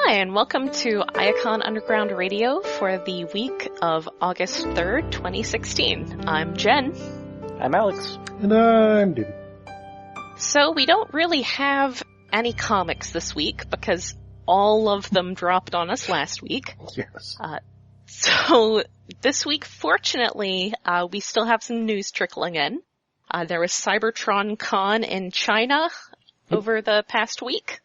Hi, and welcome to Iacon Underground Radio for the week of August 3rd, 2016. I'm Jen. I'm Alex. And I'm David. So we don't really have any comics this week because all of them dropped on us last week. Yes. So this week, fortunately, we still have some news trickling in. There was Cybertron Con in China over the past week.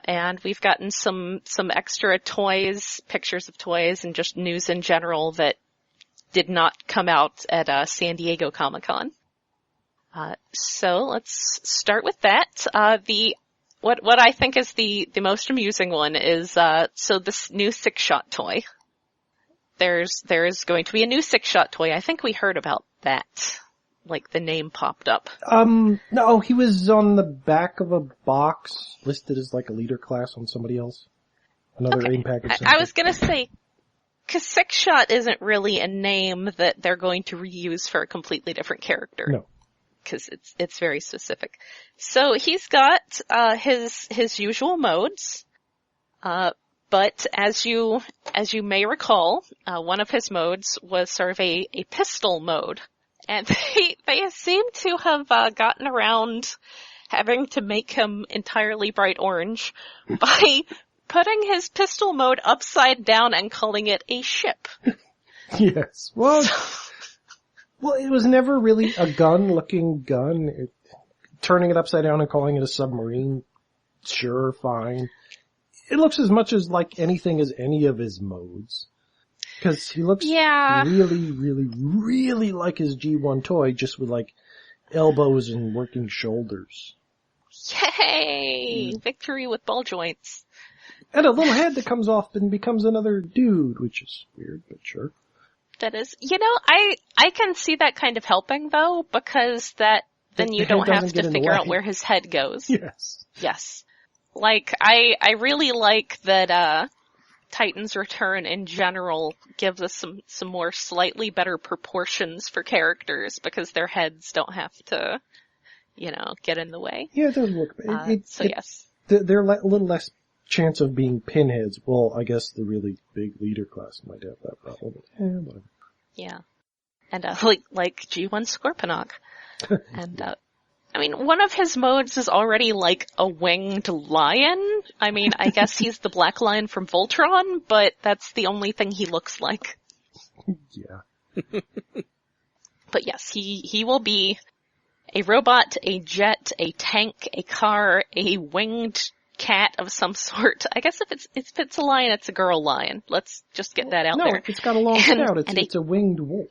And we've gotten some extra toys, pictures of toys, and just news in general that did not come out at San Diego Comic-Con. So let's start with that. What I think is the most amusing one is so this new six-shot toy. There's going to be a new six-shot toy. I think we heard about that. Like the name popped up. No, he was on the back of a box listed as like a leader class on somebody else. Another AIM package. I was gonna say, cause Six Shot isn't really a name that they're going to reuse for a completely different character. No. Cause it's very specific. So he's got, his usual modes, but as you may recall, one of his modes was sort of a pistol mode. And they seem to have gotten around having to make him entirely bright orange by putting his pistol mode upside down and calling it a ship. Yes. Well, it was never really a gun-looking gun. Turning it upside down and calling it a submarine, sure, fine. It looks as much as like anything as any of his modes. Because he looks really like his G1 toy, just with like elbows and working shoulders. Yay! Victory with ball joints. And a little head that comes off and becomes another dude, which is weird, but sure. That is, I can see that kind of helping though, because then you don't have to figure out where his head goes. Yes. Yes. Like, I really like that, Titan's Return in general gives us some more slightly better proportions for characters because their heads don't have to, get in the way. Yeah, it does look. Yes. They're a little less chance of being pinheads. Well, I guess the really big leader class might have that problem. Whatever. Yeah. And, like G1 Scorponok. And, one of his modes is already like a winged lion. I guess he's the Black Lion from Voltron, but that's the only thing he looks like. Yeah. But yes, he will be a robot, a jet, a tank, a car, a winged cat of some sort. I guess if it's a lion, it's a girl lion. Let's just get that out there. No, it's got a long snout. It's a winged wolf.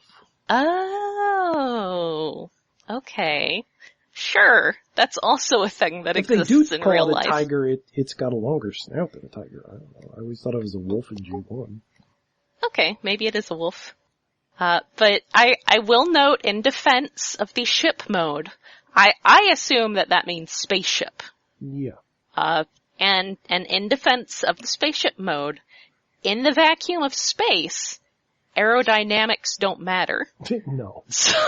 Oh. Okay. Sure, that's also a thing that exists in real life. If they do call it a tiger, it's got a longer snout than a tiger. I don't know. I always thought it was a wolf in G1. Okay, maybe it is a wolf. But I will note in defense of the ship mode, I assume that means spaceship. Yeah. And in defense of the spaceship mode, in the vacuum of space, aerodynamics don't matter. No. So,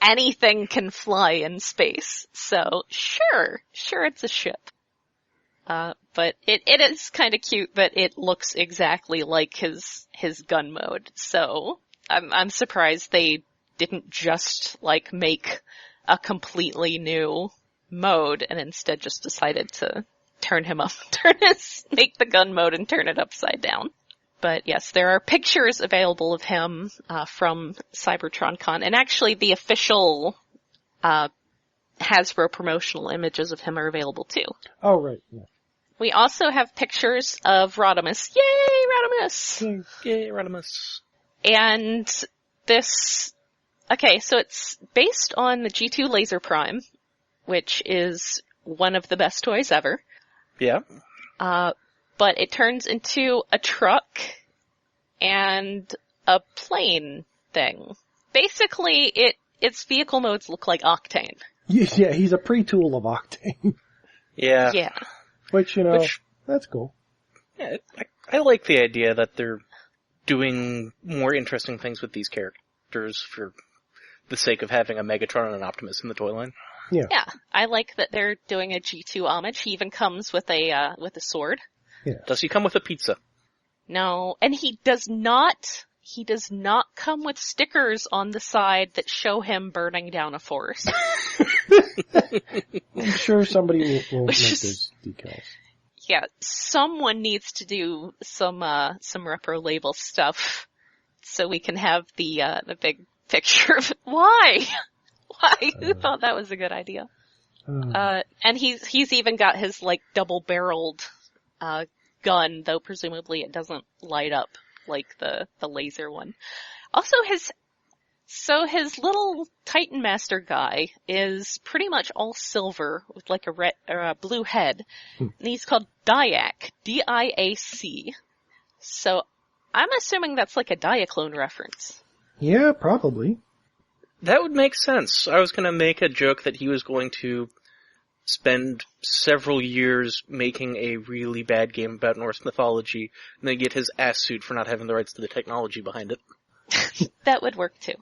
anything can fly in space. So, sure it's a ship. But it is kind of cute that it looks exactly like his gun mode. So, I'm surprised they didn't just, make a completely new mode and instead just decided to make the gun mode and turn it upside down. But yes, there are pictures available of him from Cybertron Con, and actually the official Hasbro promotional images of him are available too. Oh, right. Yeah. We also have pictures of Rodimus. Yay, Rodimus! Yay, Rodimus. And so it's based on the G2 Laser Prime, which is one of the best toys ever. Yeah. But it turns into a truck and a plane thing. Basically, its vehicle modes look like Octane. Yeah, he's a pre-tool of Octane. Yeah. Yeah. Which, that's cool. Yeah, I like the idea that they're doing more interesting things with these characters for the sake of having a Megatron and an Optimus in the toy line. Yeah. I like that they're doing a G2 homage. He even comes with a sword. Yeah. Does he come with a pizza? No, and he does not come with stickers on the side that show him burning down a forest. I'm sure somebody will make Which is- those decals. Yeah, someone needs to do some repro label stuff so we can have the big picture of why? Why? Who thought that was a good idea? And he's even got his like double-barreled gun, though presumably it doesn't light up like the laser one. Also his little Titan Master guy is pretty much all silver with like a red or a blue head. And he's called Diac, D-I-A-C. So I'm assuming that's like a Diaclone reference. Yeah, probably. That would make sense. I was gonna make a joke that he was going to spend several years making a really bad game about Norse mythology, and then get his ass sued for not having the rights to the technology behind it. That would work too.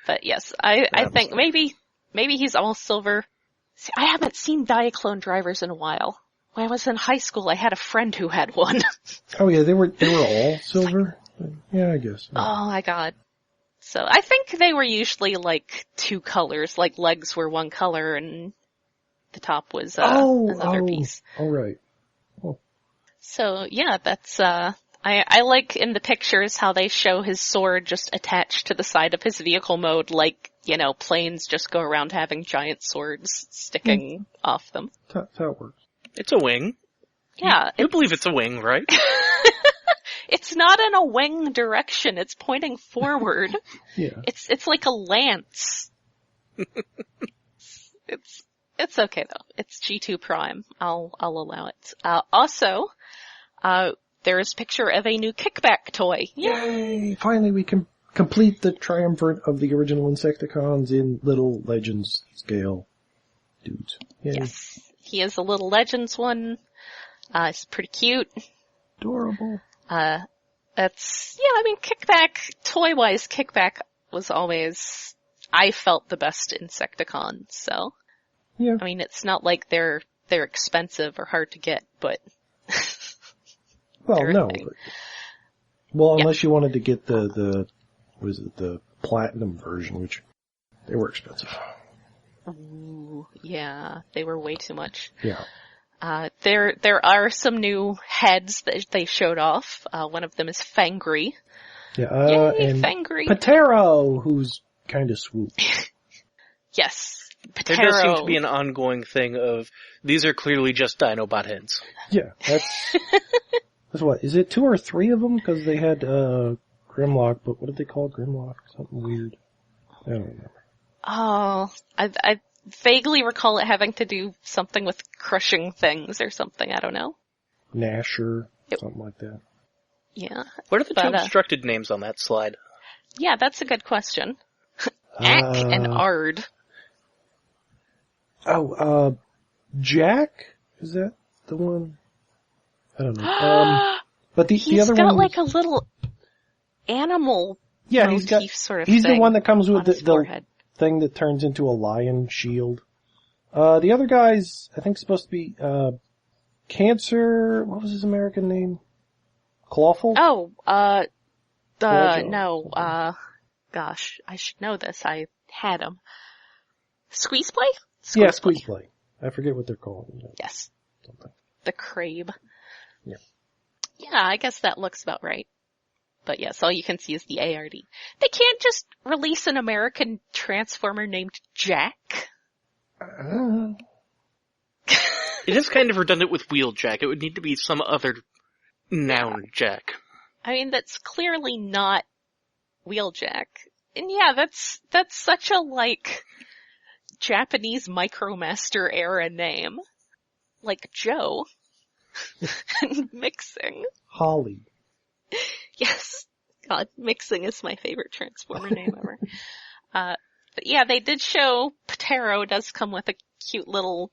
But yes, I think maybe he's all silver. See, I haven't seen Diaclone drivers in a while. When I was in high school, I had a friend who had one. Oh yeah, they were all silver? Yeah, I guess. Oh my god. So I think they were usually like two colors, like legs were one color and the top was another piece. All right. So yeah, that's I like in the pictures how they show his sword just attached to the side of his vehicle mode, like, you know, planes just go around having giant swords sticking off them. That works. It's a wing. Yeah. You believe it's a wing, right? It's not in a wing direction, it's pointing forward. Yeah. It's like a lance. It's okay though. It's G2 Prime. I'll allow it. Also, there's a picture of a new kickback toy. Yay! Finally we can complete the triumvirate of the original Insecticons in little Legends scale dudes. Yay. Yes. He is a little Legends one. It's pretty cute. Adorable. Kickback, toy-wise, Kickback was always, I felt the best Insecticon, so. Yeah. I mean, it's not like they're expensive or hard to get, but. Well, no. But, Yeah. Unless you wanted to get the platinum version, which they were expensive. Ooh, yeah, they were way too much. Yeah. There are some new heads that they showed off. One of them is Fangry. Yeah, Yay, and Fangry. Patero, who's kind of swoop. Yes, There does seem to Patero. be an ongoing thing of, these are clearly just Dinobot heads. Yeah, that's what, is it 2 or 3 of them? Because they had, Grimlock, but what did they call Grimlock? Something weird. I don't remember. Oh, I vaguely recall it having to do something with crushing things or something. I don't know. Nasher, Yep. something like that. Yeah. What are the two But, obstructed names on that slide? Yeah, that's a good question. Ack and Ard. Jack? Is that the one? I don't know. But the He's other got one, like a little animal yeah, motif sort of he's thing the one that comes with on his the forehead. thing that turns into a lion shield. The other guy's, I think, supposed to be, Cancer, what was his American name? Clawful? Oh, Clawjaw. no, gosh, I should know this. I had him. Squeeze Play? Yeah, Squeeze Play. I forget what they're calling it. Yes. Something. The Crabe. Yeah. Yeah, I guess that looks about right. But yes, all you can see is the ARD. They can't just release an American Transformer named Jack. It is kind of redundant with Wheeljack. It would need to be some other noun Jack. I mean, that's clearly not Wheeljack. And yeah, that's such a, like, Japanese Micromaster era name. Like Joe. And Mixing. Holly. Yes. God, Mixing is my favorite Transformer name ever. But yeah, they did show Patero does come with a cute little,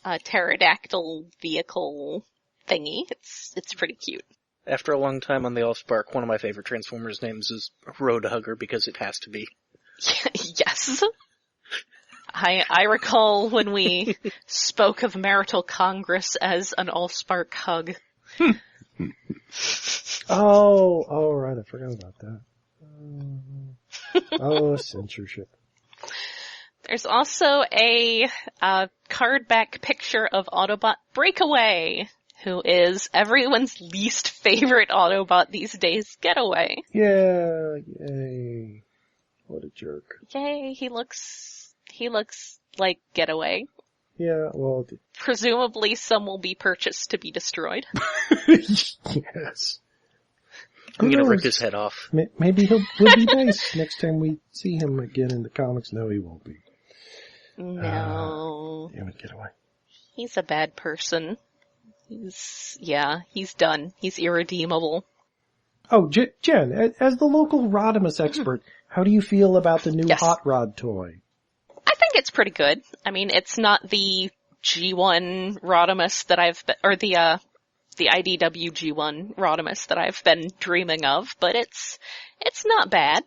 pterodactyl vehicle thingy. It's pretty cute. After a long time on the Allspark, one of my favorite Transformers names is Roadhugger because it has to be. Yes. I recall when we spoke of Marital Congress as an Allspark hug. Oh, right, I forgot about that. Censorship. There's also a card back picture of Autobot Breakaway, who is everyone's least favorite Autobot these days, Getaway. Yeah, yay. What a jerk. Yay, he looks like Getaway. Yeah, well... Presumably some will be purchased to be destroyed. Yes. I'm gonna rip his head off. Maybe he'll be nice next time we see him again in the comics. No, he won't be. No. Damn it, get away. He's a bad person. He's done. He's irredeemable. Oh, Jen, as the local Rodimus expert, how do you feel about the new Hot Rod toy? I think it's pretty good. I mean, it's not the G1 Rodimus that or the IDW G1 Rodimus that I've been dreaming of, but it's not bad.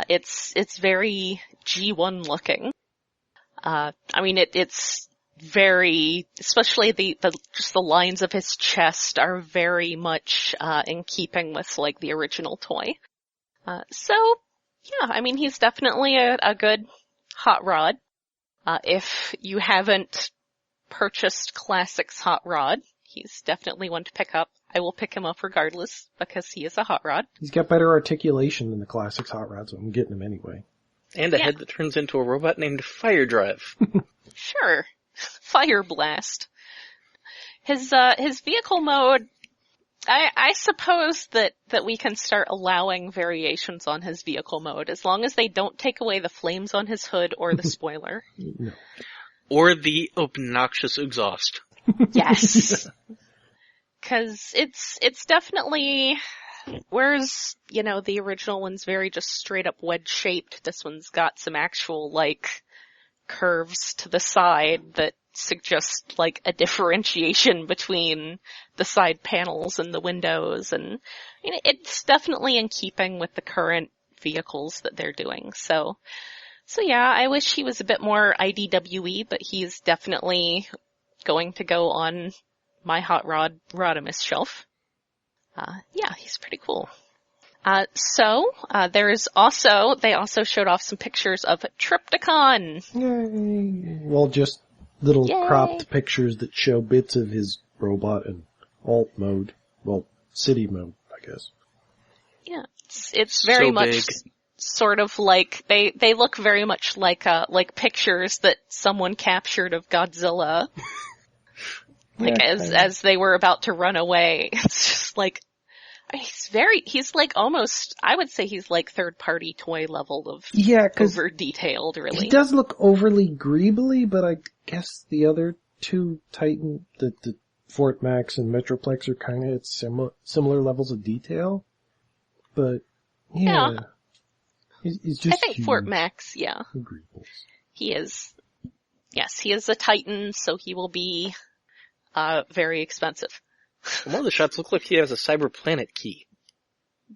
It's very G1 looking. I mean, it's very, especially just the lines of his chest are very much, in keeping with, like, the original toy. So, yeah, I mean, he's definitely a good Hot Rod. If you haven't purchased Classics Hot Rod, he's definitely one to pick up. I will pick him up regardless, because he is a Hot Rod. He's got better articulation than the Classics Hot Rod, so I'm getting him anyway. And a head that turns into a robot named Fire Drive. Sure. Fire Blast. His vehicle mode, I suppose that we can start allowing variations on his vehicle mode, as long as they don't take away the flames on his hood or the spoiler. No. Or the obnoxious exhaust. Yes. 'Cause it's definitely, whereas, the original one's very just straight up wedge shaped, this one's got some actual, like, curves to the side that suggest, like, a differentiation between the side panels and the windows, and it's definitely in keeping with the current vehicles that they're doing. So yeah, I wish he was a bit more IDWE, but he's definitely going to go on my Hot Rod Rodimus shelf. Yeah, he's pretty cool. They also showed off some pictures of Trypticon. Yay. Well, just little cropped pictures that show bits of his robot in alt mode. Well, city mode, I guess. Yeah, it's very so much big. Sort of like, they look very much like pictures that someone captured of Godzilla. Like, as they were about to run away. It's just like, he's like almost, I would say he's like third-party toy level of over-detailed, really. He does look overly greebly, but I guess the other two Titan, the Fort Max and Metroplex, are kind of at similar levels of detail. But, yeah. He's just I think huge. Fort Max, yeah. Agreeables. He is. Yes, he is a Titan, so he will be very expensive. One of the shots look like he has a Cyber Planet key.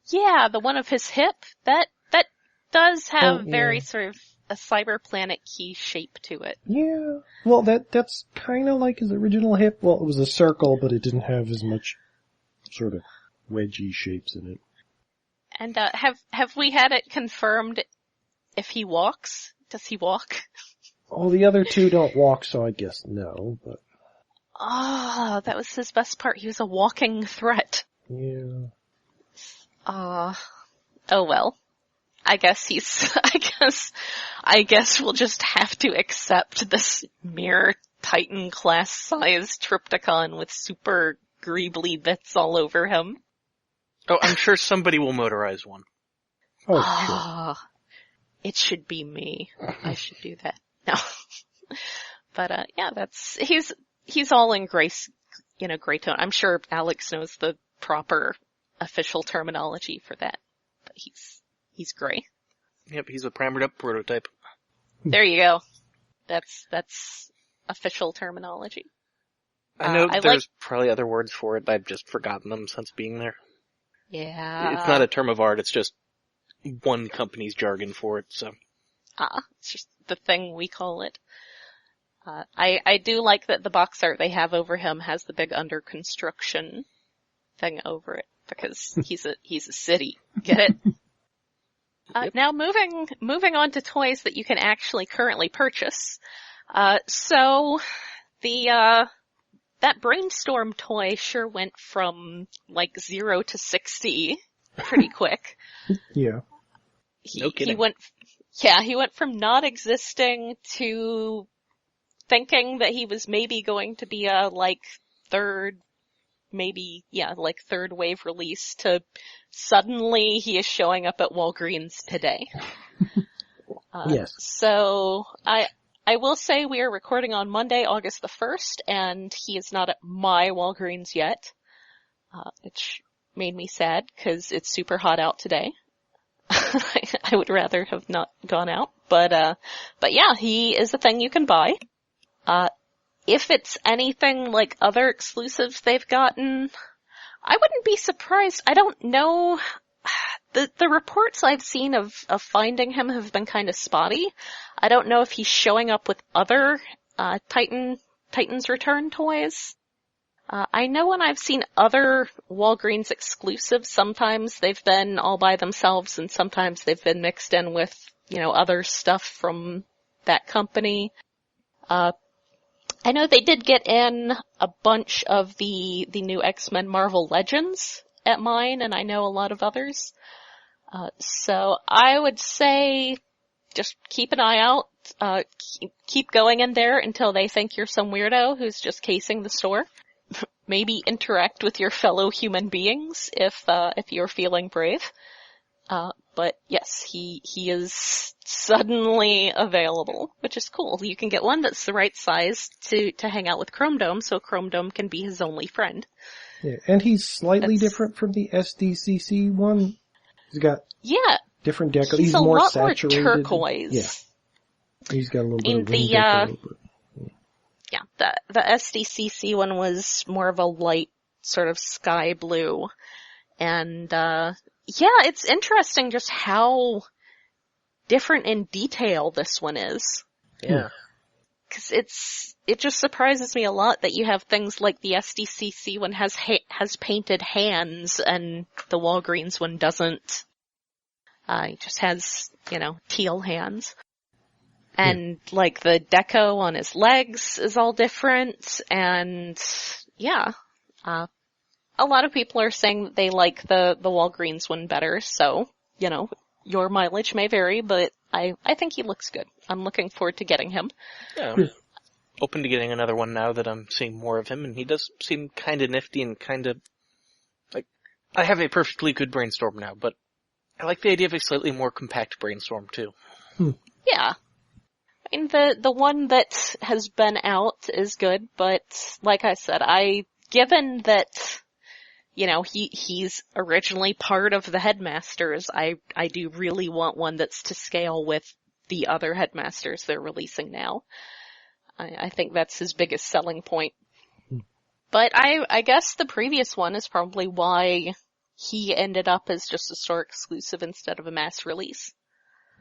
Yeah, the one of his hip, that does have very sort of a Cyber Planet key shape to it. Yeah. Well, that's kind of like his original hip. Well, it was a circle, but it didn't have as much sort of wedgy shapes in it. And have we had it confirmed if he walks? Does he walk? Oh, the other two don't walk, so I guess no, but... Oh, that was his best part. He was a walking threat. Yeah. Oh well. I guess we'll just have to accept this mere Titan class size Trypticon with super greebly bits all over him. Oh, I'm sure somebody will motorize one. Oh, sure. It should be me. I should do that. No. But, yeah, he's all in gray tone. I'm sure Alex knows the proper official terminology for that. But he's gray. Yep, he's a primered up prototype. There you go. That's official terminology. I know there's probably other words for it, I've just forgotten them since being there. Yeah. It's not a term of art, it's just one company's jargon for it, so. It's just the thing we call it. I do like that the box art they have over him has the big under construction thing over it because he's a city. Get it? Yep. Now moving on to toys that you can actually currently purchase. So that Brainstorm toy sure went from like 0 to 60 pretty quick. Yeah. No kidding. He went from not existing to thinking that he was maybe going to be a third wave release to suddenly he is showing up at Walgreens today. Yes. So I will say we are recording on Monday, August the 1st, and he is not at my Walgreens yet, which made me sad because it's super hot out today. I would rather have not gone out, but yeah, he is a thing you can buy. If it's anything like other exclusives they've gotten, I wouldn't be surprised. I don't know. The reports I've seen of finding him have been kind of spotty. I don't know if he's showing up with other, Titans Return toys. I know when I've seen other Walgreens exclusives, sometimes they've been all by themselves and sometimes they've been mixed in with, other stuff from that company. I know they did get in a bunch of the new X-Men Marvel Legends at mine, and I know a lot of others. So I would say just keep an eye out, keep going in there until they think you're some weirdo who's just casing the store. Maybe interact with your fellow human beings if you're feeling brave. But yes, he is suddenly available, which is cool. You can get one that's the right size to hang out with Chrome Dome, so Chrome Dome can be his only friend. Yeah, and he's slightly different from the SDCC one. He's got different deco. He's more saturated. More turquoise. Yeah. He's got a little bit of wing deco. Yeah, the SDCC one was more of a light sort of sky blue. And, it's interesting just how different in detail this one is. Yeah. Cause it just surprises me a lot that you have things like the SDCC one has painted hands and the Walgreens one doesn't. It just has, teal hands. And the deco on his legs is all different and a lot of people are saying that they like the Walgreens one better, so, your mileage may vary, but I think he looks good. I'm looking forward to getting him. Yeah. Open to getting another one now that I'm seeing more of him, and he does seem kinda nifty and kinda, I have a perfectly good Brainstorm now, but I like the idea of a slightly more compact Brainstorm too. Yeah. I mean, the one that has been out is good, but like I said, given that, he's originally part of the Headmasters, I do really want one that's to scale with the other Headmasters they're releasing now. I think that's his biggest selling point. But I guess the previous one is probably why he ended up as just a store exclusive instead of a mass release.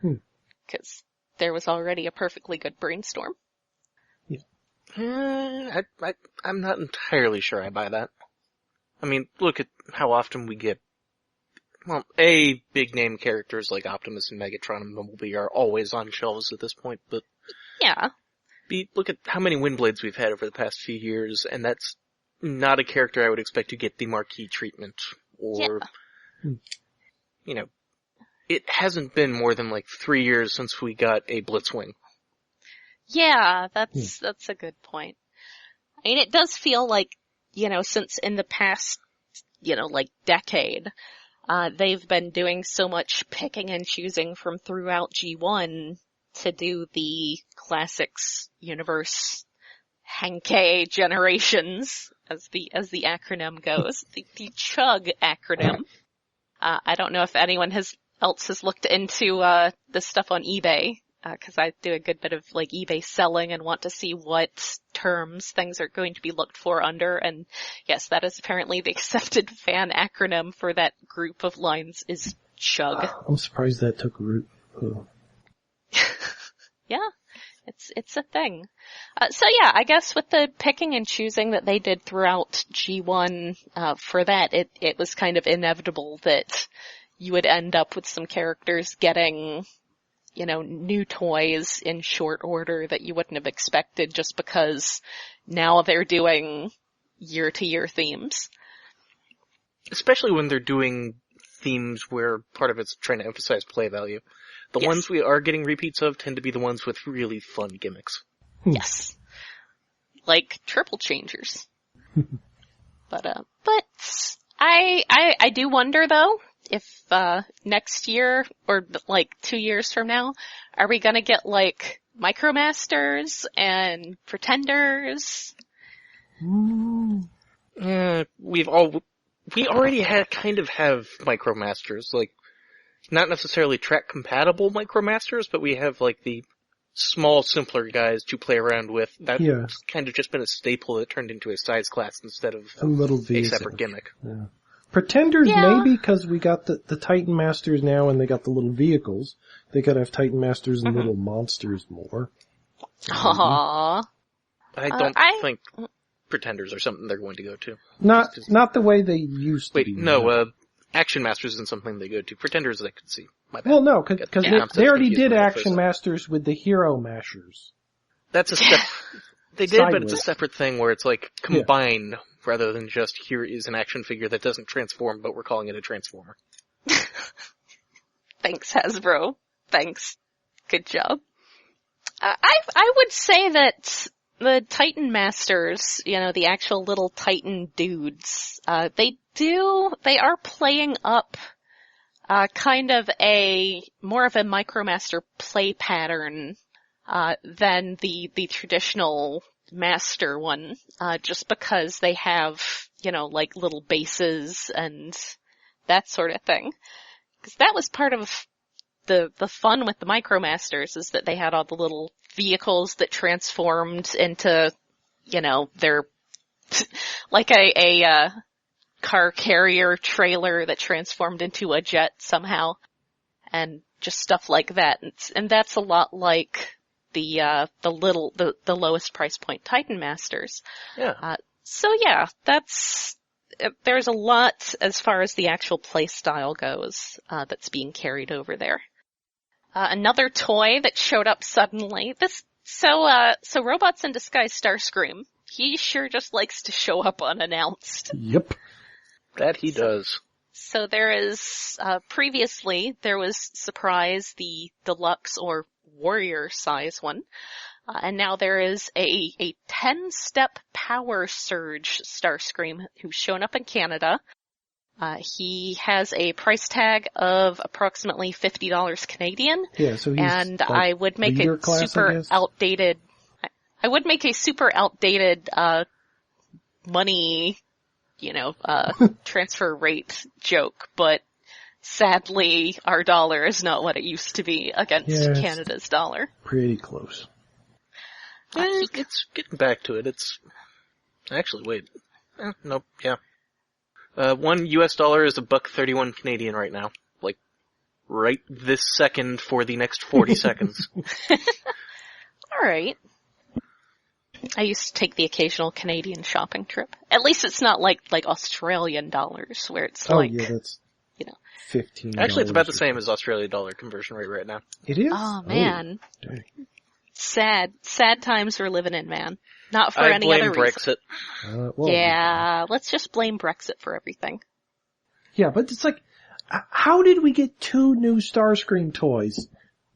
Because there was already a perfectly good Brainstorm. I'm not entirely sure I buy that. I mean, look at how often we get, big name characters like Optimus and Megatron and Bumblebee are always on shelves at this point, but look at how many Windblades we've had over the past few years, and that's not a character I would expect to get the marquee treatment, or, it hasn't been more than 3 years since we got a Blitzwing. Yeah, that's a good point. I mean, it does feel like, since in the past, decade, they've been doing so much picking and choosing from throughout G1 to do the Classics Universe Henkei Generations, as the acronym goes, the Chug acronym. I don't know if anyone else has looked into, this stuff on eBay. Cause I do a good bit of eBay selling and want to see what terms things are going to be looked for under. And yes, that is apparently the accepted fan acronym for that group of lines is CHUG. I'm surprised that took root. Yeah. It's a thing. So yeah, I guess with the picking and choosing that they did throughout G1, for that, it was kind of inevitable that you would end up with some characters getting, new toys in short order that you wouldn't have expected just because now they're doing year-to-year themes. Especially when they're doing themes where part of it's trying to emphasize play value. The Yes. ones we are getting repeats of tend to be the ones with really fun gimmicks. Yes. Like triple changers. But I do wonder though, if, next year, or like 2 years from now, are we gonna get like Micromasters and Pretenders? We already kind of have Micromasters, like, not necessarily track compatible Micromasters, but we have like the small, simpler guys to play around with. That's kind of just been a staple that turned into a size class instead of a little a separate gimmick. Yeah. Pretenders maybe, because we got the Titan Masters now and they got the little vehicles. They gotta have Titan Masters and little monsters more. Aww. I don't think Pretenders are something they're going to go to. Not the way they used to Wait, be. no, Action Masters isn't something they go to. Pretenders I could see. My bad. Well, no, because they already did Action first. Masters with the Hero Mashers. That's a step. They did, but it's a Sideways. separate thing where it's like combine rather than just here is an action figure that doesn't transform, but we're calling it a transformer. Thanks, Hasbro. Thanks. Good job. I would say that the Titan Masters, the actual little Titan dudes, they are playing up, kind of more of a Micromaster play pattern, than the traditional Master one, just because they have, like little bases and that sort of thing. Because that was part of the fun with the Micromasters, is that they had all the little vehicles that transformed into, their, like a car carrier trailer that transformed into a jet somehow, and just stuff like that. And that's a lot like the lowest price point Titan Masters. Yeah. So yeah, there's a lot as far as the actual play style goes, that's being carried over there. Another toy that showed up suddenly, so Robots in Disguise Starscream, he sure just likes to show up unannounced. Yep. That he does. So there is, previously, there was Surprise, the deluxe or warrior size one. And now there is a 10-step power surge Starscream who's shown up in Canada. He has a price tag of approximately $50 Canadian. Yeah, so he's and like I would make leader a class, super outdated, money, transfer rate joke, but sadly our dollar is not what it used to be against Canada's dollar. Pretty close. It's getting back to it. It's actually wait. Nope. Yeah. $1 US is $1.31 Canadian right now. Like right this second for the next 40 seconds. All right. I used to take the occasional Canadian shopping trip. At least it's not like Australian dollars where it's that's 15. Actually, it's about the same as Australian dollar conversion rate right now. It is? Oh man. Oh, Sad times we're living in, man. Not for any other reason. Brexit. Yeah, let's just blame Brexit for everything. Yeah, but it's like, how did we get 2 new Starscream toys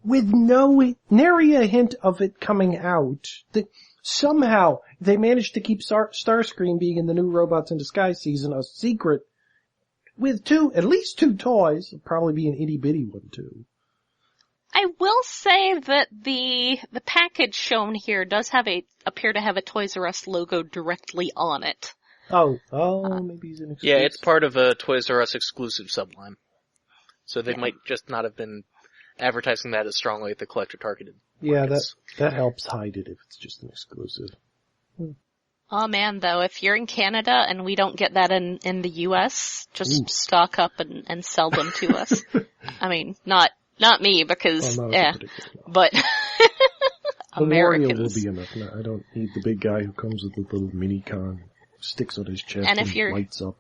with nary a hint of it coming out? That somehow they managed to keep Starscream being in the new Robots in Disguise season a secret with at least 2 toys. It'll probably be an itty bitty one too. I will say that the package shown here does appear to have a Toys R Us logo directly on it. Oh, maybe he's an exclusive. Yeah, it's part of a Toys R Us exclusive subline. So they might just not have been advertising that as strongly at the collector targeted markets. that helps hide it if it's just an exclusive. Oh man, though, if you're in Canada and we don't get that in the US, just stock up and sell them to us. I mean, not me, because, but, Wario will Americans. be enough. No, I don't need the big guy who comes with the little mini con, sticks on his chest And and if you're- lights up.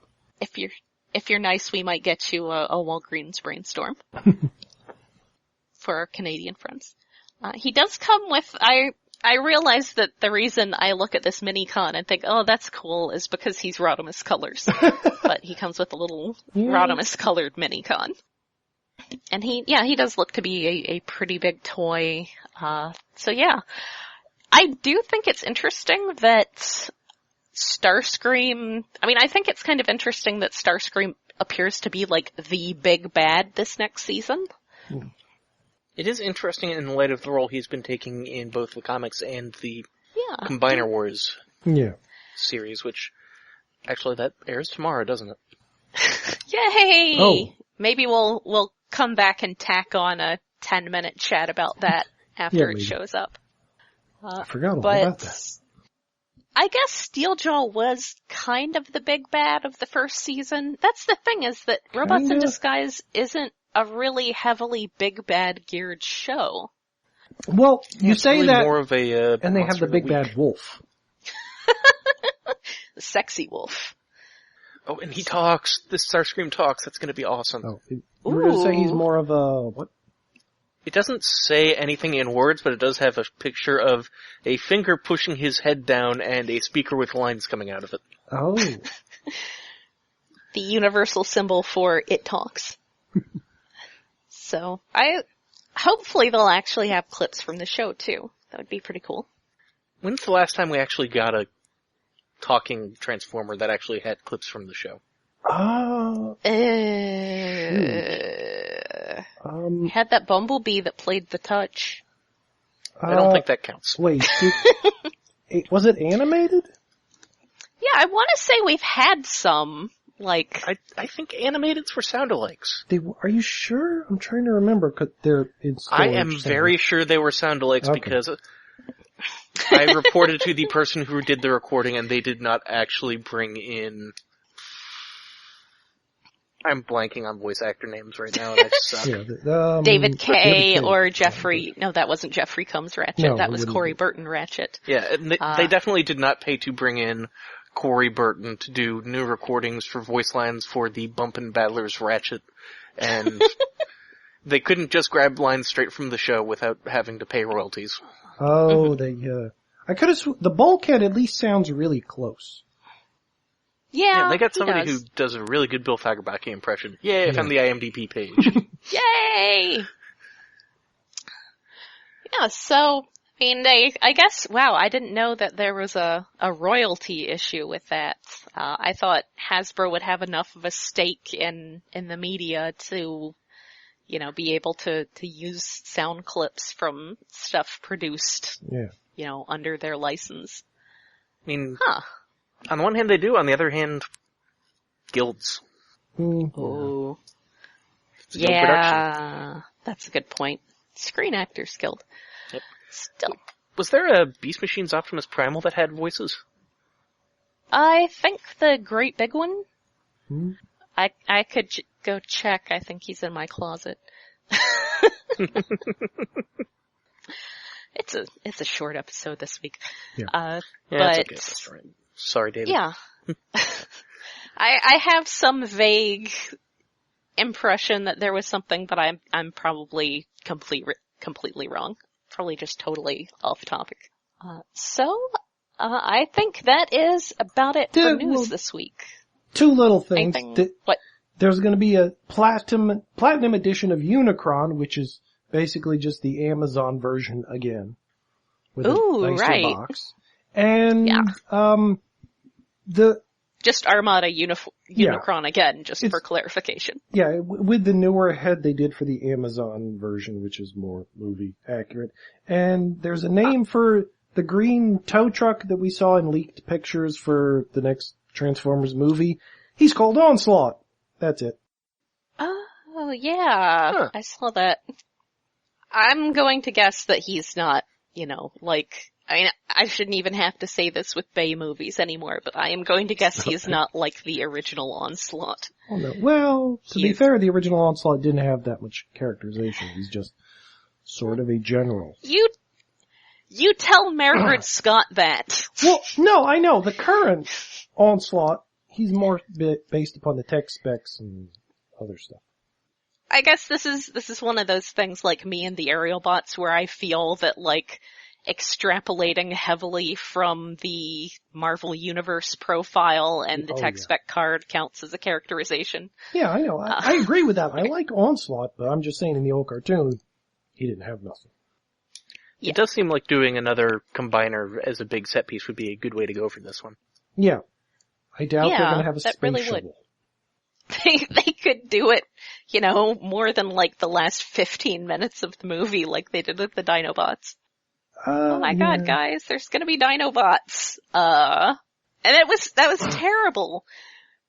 If you're nice, we might get you a Walgreens brainstorm for our Canadian friends. He does come with, I realize that the reason I look at this mini-con and think, oh, that's cool, is because he's Rodimus colors. But he comes with a little Rodimus colored mini-con. And he does look to be a pretty big toy. So yeah. I do think it's interesting that Starscream, I think it's kind of interesting that Starscream appears to be like the big bad this next season. It is interesting in light of the role he's been taking in both the comics and the Combiner Wars series, which actually that airs tomorrow, doesn't it? Yay! Oh. Maybe we'll come back and tack on a 10-minute chat about that after it maybe. shows up. I forgot all But about that. I guess Steeljaw was kind of the big bad of the first season. That's the thing, is that Robots in Kinda. Disguise isn't a really heavily big bad geared show. Well, you It's say really that, more of a, and they have Monster the of big Week. bad wolf. The sexy wolf. Oh, and he talks. This Starscream talks. That's going to be awesome. Oh, you were going to say he's Ooh. more of a, what? It doesn't say anything in words, but it does have a picture of a finger pushing his head down and a speaker with lines coming out of it. Oh. The universal symbol for it talks. So, hopefully they'll actually have clips from the show too. That would be pretty cool. When's the last time we actually got a talking Transformer that actually had clips from the show? Had that Bumblebee that played the touch. I don't think that counts. Wait, was it animated? Yeah, I want to say we've had some, like... I think animateds were sound-alikes. Are you sure? I'm trying to remember, because they're in storage I am somewhere. very sure they were sound-alikes Okay. because I reported to the person who did the recording and they did not actually bring in... I'm blanking on voice actor names right now and I suck. Yeah, David Kay David Kay. or Jeffrey... No, that wasn't Jeffrey Combs Ratchet. No, that it was wouldn't Corey be. Burton Ratchet. Yeah, and they definitely did not pay to bring in Corey Burton to do new recordings for voice lines for the Bumpin' Battlers Ratchet, and they couldn't just grab lines straight from the show without having to pay royalties. Oh, I could have the Bulkhead at least sounds really close. Yeah, They got he somebody does. who does a really good Bill Fagerbakke impression. Yay, I found the IMDb page. Yay! Yeah, so, I guess, wow, I didn't know that there was a royalty issue with that. I thought Hasbro would have enough of a stake in the media to, be able to use sound clips from stuff produced, under their license. I mean, Huh. on the one hand they do, on the other hand, guilds. Oh. It's a guild production. Yeah, that's a good point. Screen Actors Guild. Yep. Still. Was there a Beast Machines Optimus Primal that had voices? I think the great big one. Hmm? I could go check. I think he's in my closet. It's a short episode this week. Yeah. Yeah, but it's okay. That's right. Sorry, David. yeah. I have some vague impression that there was something, but I'm probably completely wrong. Probably just totally off topic. I think that is about it for news this week. Two little things. What? There's going to be a platinum edition of Unicron, which is basically just the Amazon version again, with Ooh, a nicer right. box. And Just Armada Unicron again, just for clarification. Yeah, with the newer head they did for the Amazon version, which is more movie accurate. And there's a name for the green tow truck that we saw in leaked pictures for the next Transformers movie. He's called Onslaught. That's it. Oh, yeah. Huh. I saw that. I'm going to guess that he's not, I shouldn't even have to say this with Bay movies anymore, but I am going to guess he is not like the original Onslaught. Oh no. Well, to be fair, the original Onslaught didn't have that much characterization. He's just sort of a general. You tell Margaret Scott that. Well, no, I know. The current Onslaught, he's more based upon the tech specs and other stuff. I guess this is one of those things like me and the aerial bots where I feel that like extrapolating heavily from the Marvel Universe profile and the tech spec card counts as a characterization. Yeah, I know. I agree with that. I like Onslaught, but I'm just saying in the old cartoon, he didn't have nothing. Yeah. It does seem like doing another combiner as a big set piece would be a good way to go for this one. Yeah. I doubt they're going to have a space really shuttle. They could do it, you know, more than like the last 15 minutes of the movie like they did with the Dinobots. Oh my god, guys, there's gonna be Dinobots. And that was terrible.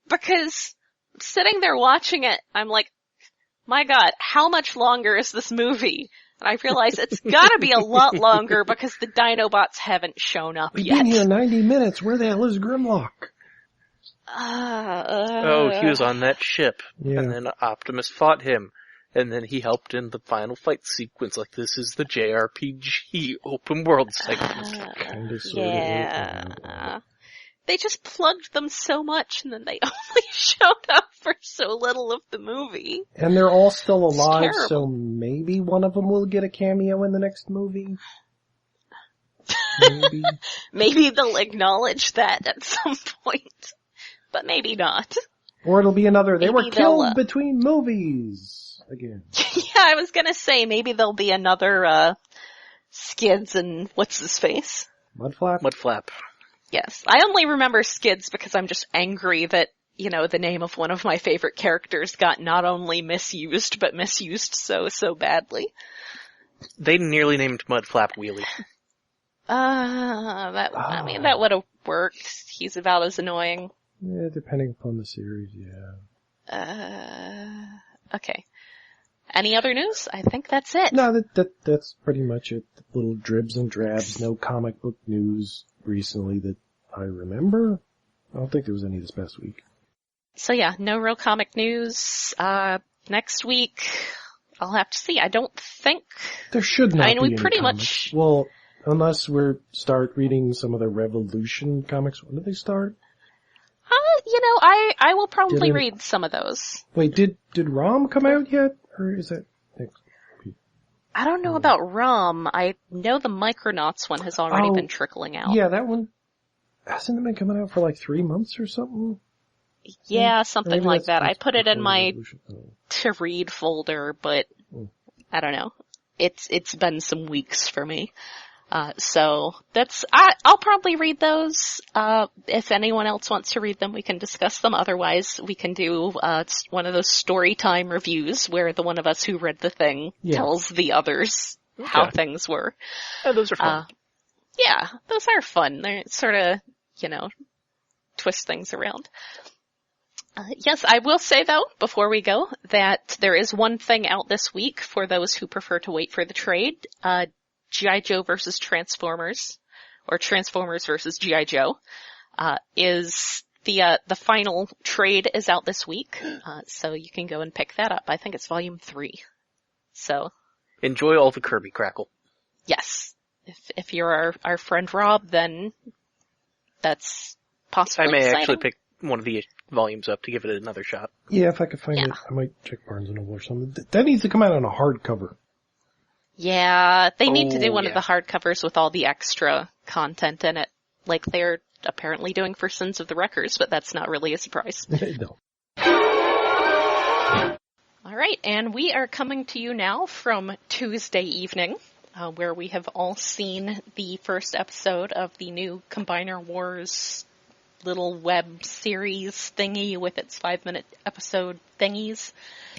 Because sitting there watching it, I'm like, my god, how much longer is this movie? And I realize it's gotta be a lot longer because the Dinobots haven't shown up We've yet. been here 90 minutes. Where the hell is Grimlock? He was on that ship. Yeah. And then Optimus fought him. And then he helped in the final fight sequence. Like, this is the JRPG open world segment. Yeah. They just plugged them so much and then they only showed up for so little of the movie. And they're all still alive, so maybe one of them will get a cameo in the next movie. Maybe. Maybe they'll acknowledge that at some point. But maybe not. Or it'll be another, they were killed between movies. Again. Yeah, I was gonna say, maybe there'll be another, Skids and what's his face? Mudflap? Mudflap. Yes. I only remember Skids because I'm just angry that, you know, the name of one of my favorite characters got not only misused, but misused so badly. They nearly named Mudflap Wheelie. I mean, that would have worked. He's about as annoying. Yeah, depending upon the series, yeah. Okay. Any other news? I think that's it. No, that's pretty much it. Little dribs and drabs, no comic book news recently that I remember. I don't think there was any this past week. So yeah, no real comic news. Next week, I'll have to see. I don't think... There should not be we any pretty comics. much... Well, unless we start reading some of the Revolution comics. When did they start? You know, I will probably read some of those. Wait, did ROM come out yet? Or is that next week? I don't know about ROM. I know the Micronauts one has already been trickling out. Yeah, that one, hasn't it been coming out for like 3 months or something? Yeah, something like that. I put it in my to read folder, but I don't know. It's been some weeks for me. So I'll probably read those. If anyone else wants to read them, we can discuss them. Otherwise, we can do, one of those story time reviews where the one of us who read the thing tells the others how things were. Yeah, those are fun. Yeah, those are fun. They're sort of, you know, twist things around. Yes, I will say though, before we go, that there is one thing out this week for those who prefer to wait for the trade. G.I. Joe versus Transformers, or Transformers versus G.I. Joe, is the final trade is out this week, so you can go and pick that up. I think it's volume 3. So. Enjoy all the Kirby crackle. Yes. If you're our friend Rob, then that's possibly I may exciting. actually pick one of the volumes up to give it another shot. Yeah, if I could find it, I might check Barnes & Noble or something. That needs to come out on a hardcover. Yeah, they need to do one of the hardcovers with all the extra content in it, like they're apparently doing for Sins of the Wreckers, but that's not really a surprise. No. Alright, and we are coming to you now from Tuesday evening, where we have all seen the first episode of the new Combiner Wars little web series thingy with its 5-minute episode thingies.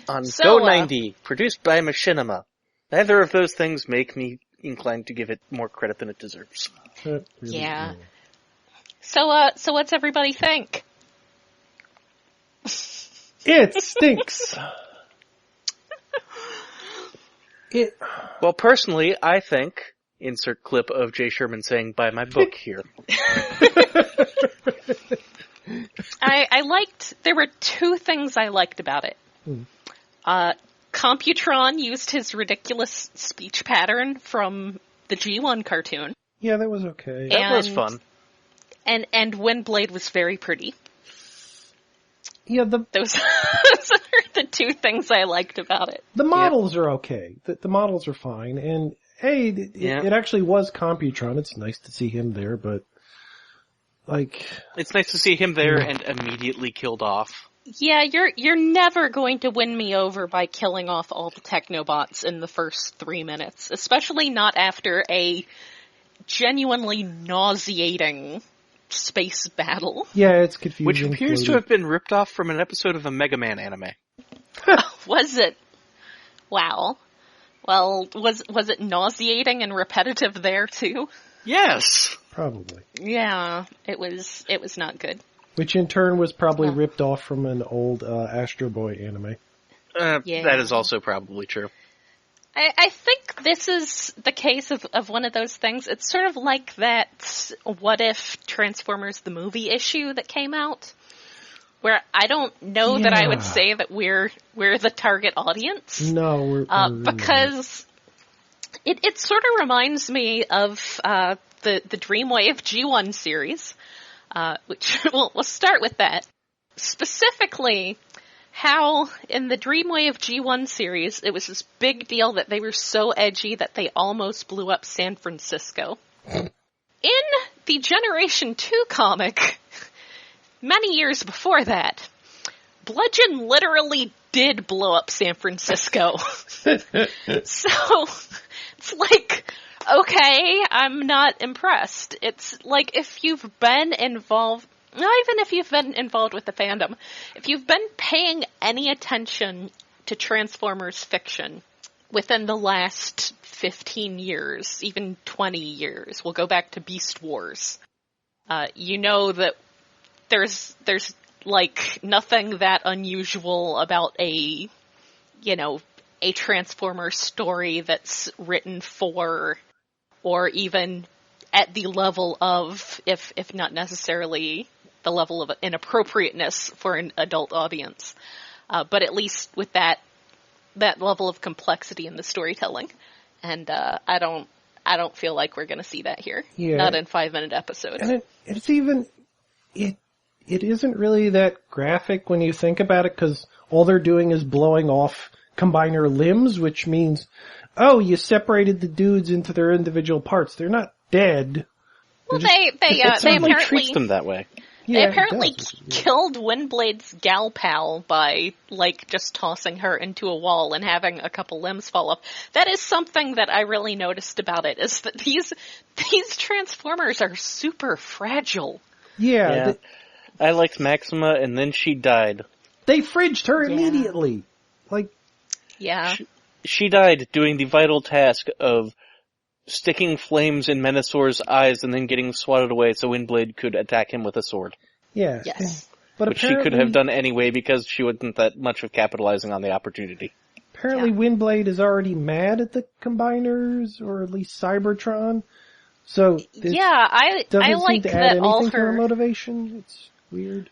On Go 90, produced by Machinima. Neither of those things make me inclined to give it more credit than it deserves. Yeah. So what's everybody think? It stinks. Well, personally, I think, insert clip of Jay Sherman saying, buy my book here. There were 2 things I liked about it. Computron used his ridiculous speech pattern from the G1 cartoon. Yeah, that was okay. That was fun. And Windblade was very pretty. Yeah, Those are the two things I liked about it. the models are okay. The models are fine. And, hey, it actually was Computron. It's nice to see him there, but, like... It's nice to see him there and immediately killed off. Yeah, you're never going to win me over by killing off all the Technobots in the first 3 minutes, especially not after a genuinely nauseating space battle. Yeah, it's confusing. Which appears to have been ripped off from an episode of a Mega Man anime. Was it? Wow. Well, was it nauseating and repetitive there too? Yes! Probably. Yeah, it was not good. Which in turn was probably ripped off from an old Astro Boy anime. That is also probably true. I think this is the case of one of those things. It's sort of like that What If Transformers the movie issue that came out, where I don't know that I would say that we're the target audience. No, we're because it sort of reminds me of the Dreamwave G1 series, which we'll start with that. Specifically, how in the Dreamwave G1 series, it was this big deal that they were so edgy that they almost blew up San Francisco. In the Generation 2 comic, many years before that, Bludgeon literally did blow up San Francisco. So, it's like, okay, I'm not impressed. It's like if you've been involved, not even if you've been involved with the fandom, if you've been paying any attention to Transformers fiction within the last 15 years, even 20 years, we'll go back to Beast Wars, you know that there's like nothing that unusual about a Transformers story that's written for, or even at the level of, if not necessarily the level of inappropriateness for an adult audience, but at least with that level of complexity in the storytelling. And I don't feel like we're going to see that here. Yeah. Not in 5-minute episodes. And it isn't really that graphic when you think about it, because all they're doing is blowing off combiner limbs, which means, oh, you separated the dudes into their individual parts. They're not dead. Well, it they certainly apparently treats them that way. They Yeah, apparently killed Windblade's gal pal by, just tossing her into a wall and having a couple limbs fall off. That is something that I really noticed about it, is that these Transformers are super fragile. Yeah. I liked Maxima, and then she died. They fridged her immediately. Yeah. She died doing the vital task of sticking flames in Menassor's eyes and then getting swatted away so Windblade could attack him with a sword. Yeah. Yes. But which she could have done anyway because she wasn't that much of capitalizing on the opportunity. Apparently Windblade is already mad at the Combiners, or at least Cybertron. So I doesn't like seem to that add all anything to her her motivation. It's weird.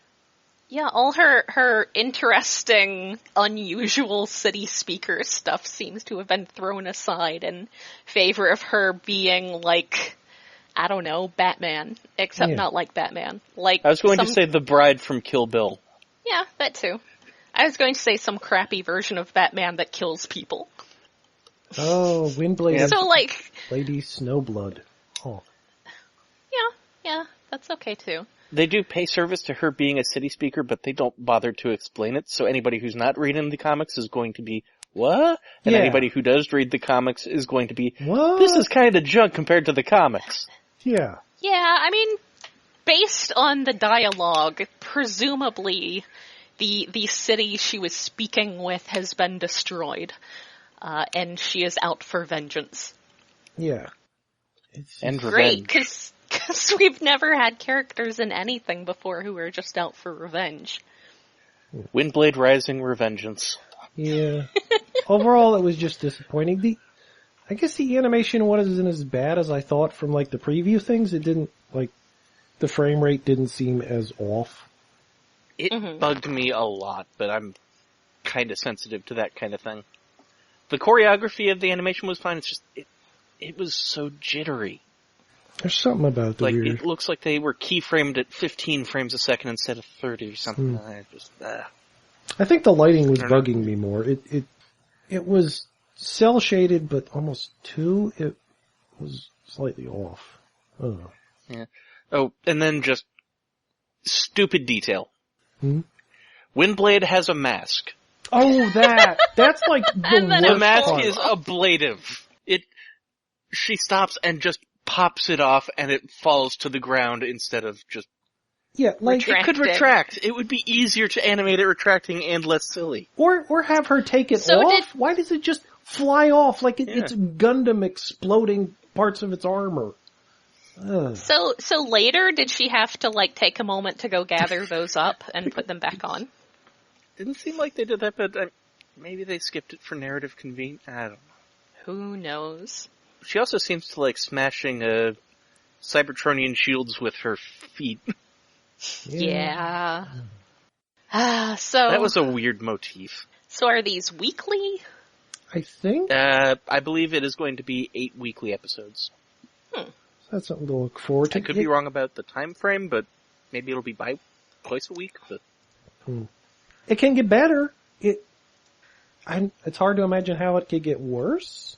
Yeah, all her interesting, unusual city speaker stuff seems to have been thrown aside in favor of her being I don't know, Batman. Except not like Batman. I was going to say the bride from Kill Bill. Yeah, that too. I was going to say some crappy version of Batman that kills people. Oh, Windblade. So Lady Snowblood. Oh. Yeah, that's okay too. They do pay service to her being a city speaker, but they don't bother to explain it, so anybody who's not reading the comics is going to be, what? And anybody who does read the comics is going to be, what? This is kind of junk compared to the comics. Yeah. Yeah, I mean, based on the dialogue, presumably the city she was speaking with has been destroyed, and she is out for vengeance. Yeah. And great, revenge. because we've never had characters in anything before who are just out for revenge. Windblade Rising Revengeance. Yeah. Overall, it was just disappointing. I guess the animation wasn't as bad as I thought from the preview things. It didn't, the frame rate didn't seem as off. It bugged me a lot, but I'm kind of sensitive to that kind of thing. The choreography of the animation was fine, it's just, it was so jittery. There's something about the Like, weird. it looks like they were keyframed at 15 frames a second instead of 30 or something. I think the lighting was I don't bugging me more. It was cell shaded, but almost too. It was slightly off. I don't know. Yeah. Oh, and then just stupid detail. Windblade has a mask. Oh, that's like the worst The mask part. is ablative. She stops and just pops it off, and it falls to the ground instead of just... Yeah, like... It could retract. It would be easier to animate it retracting and less silly. Or have her take it off? Why does it just fly off like it's Gundam exploding parts of its armor? Ugh. So later, did she have to, like, take a moment to go gather those up and put them back on? Didn't seem like they did that, but maybe they skipped it for narrative convenience. I don't know. Who knows? She also seems to like smashing Cybertronian shields with her feet. Yeah. So that was a weird motif. So are these weekly? I think. I believe it is going to be 8 weekly episodes. That's something to look forward to. I could be wrong about the time frame, but maybe it'll be twice a week. But it can get better. It's hard to imagine how it could get worse.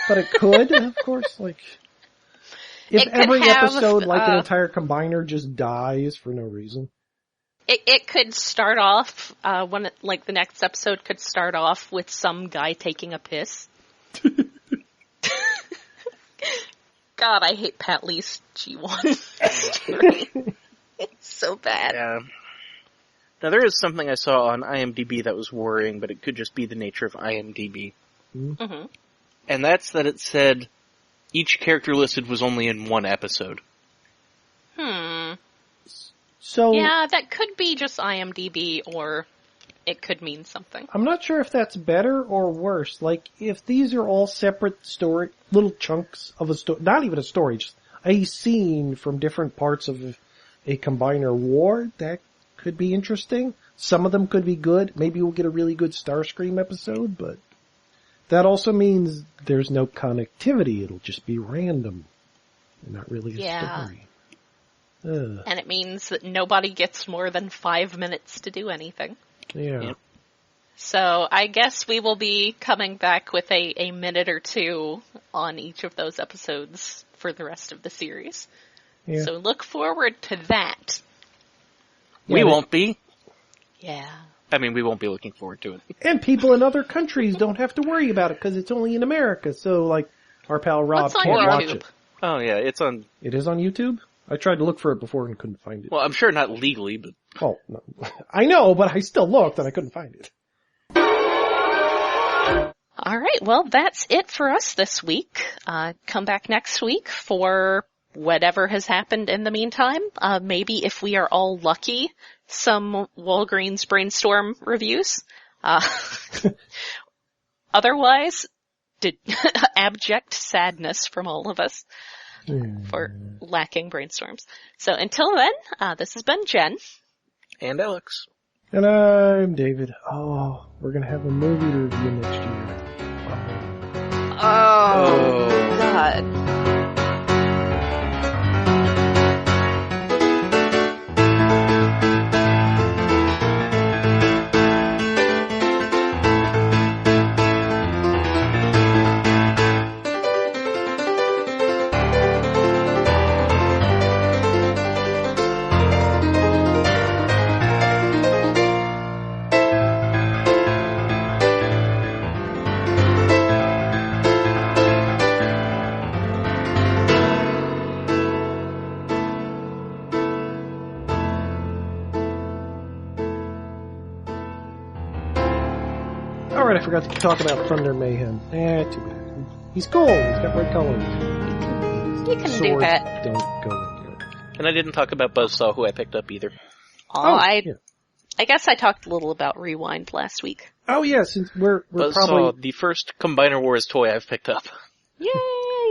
But it could, of course. Like, if every episode, like an entire combiner, just dies for no reason. It could start off the next episode could start off with some guy taking a piss. God, I hate Pat Lee's G1 story. It's so bad. Yeah. Now there is something I saw on IMDb that was worrying, but it could just be the nature of IMDb. Mm-hmm. And that's that it said each character listed was only in 1 episode. So yeah, that could be just IMDb, or it could mean something. I'm not sure if that's better or worse. Like, if these are all separate story, little chunks of a story, not even a story, just a scene from different parts of a combiner war, that could be interesting. Some of them could be good. Maybe we'll get a really good Starscream episode, but that also means there's no connectivity. It'll just be random and not really a story. And it means that nobody gets more than 5 minutes to do anything. Yeah. So I guess we will be coming back with a minute or two on each of those episodes for the rest of the series. Yeah. So look forward to that. We won't be. Yeah. I mean, we won't be looking forward to it. And people in other countries don't have to worry about it because it's only in America. So, like, our pal Rob can't watch it. Oh, yeah, it's on... It is on YouTube? I tried to look for it before and couldn't find it. Well, I'm sure not legally, but... Oh, no. I know, but I still looked and I couldn't find it. All right, well, that's it for us this week. Come back next week for whatever has happened in the meantime. Maybe if we are all lucky, some Walgreens Brainstorm reviews. Otherwise, abject sadness from all of us for lacking brainstorms. So until then, this has been Jen. And Alex. And I'm David. Oh, we're going to have a movie review next year. Oh, God. I forgot to talk about Thunder Mayhem. Too bad. He's cool. He's got bright colors. You can do that. Don't go into it. And I didn't talk about Buzzsaw, who I picked up either. I guess I talked a little about Rewind last week. Oh yeah, since we're Buzzsaw, probably the first Combiner Wars toy I've picked up. Yay!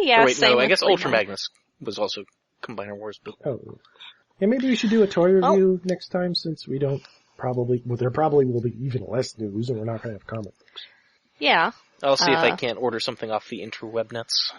Yeah. Or wait, no, I guess Ultra Magnus was also Combiner Wars. But... Oh, yeah. Maybe we should do a toy review next time, since we don't. There probably will be even less news, and we're not going to have comic books. Yeah. I'll see if I can't order something off the interwebnets.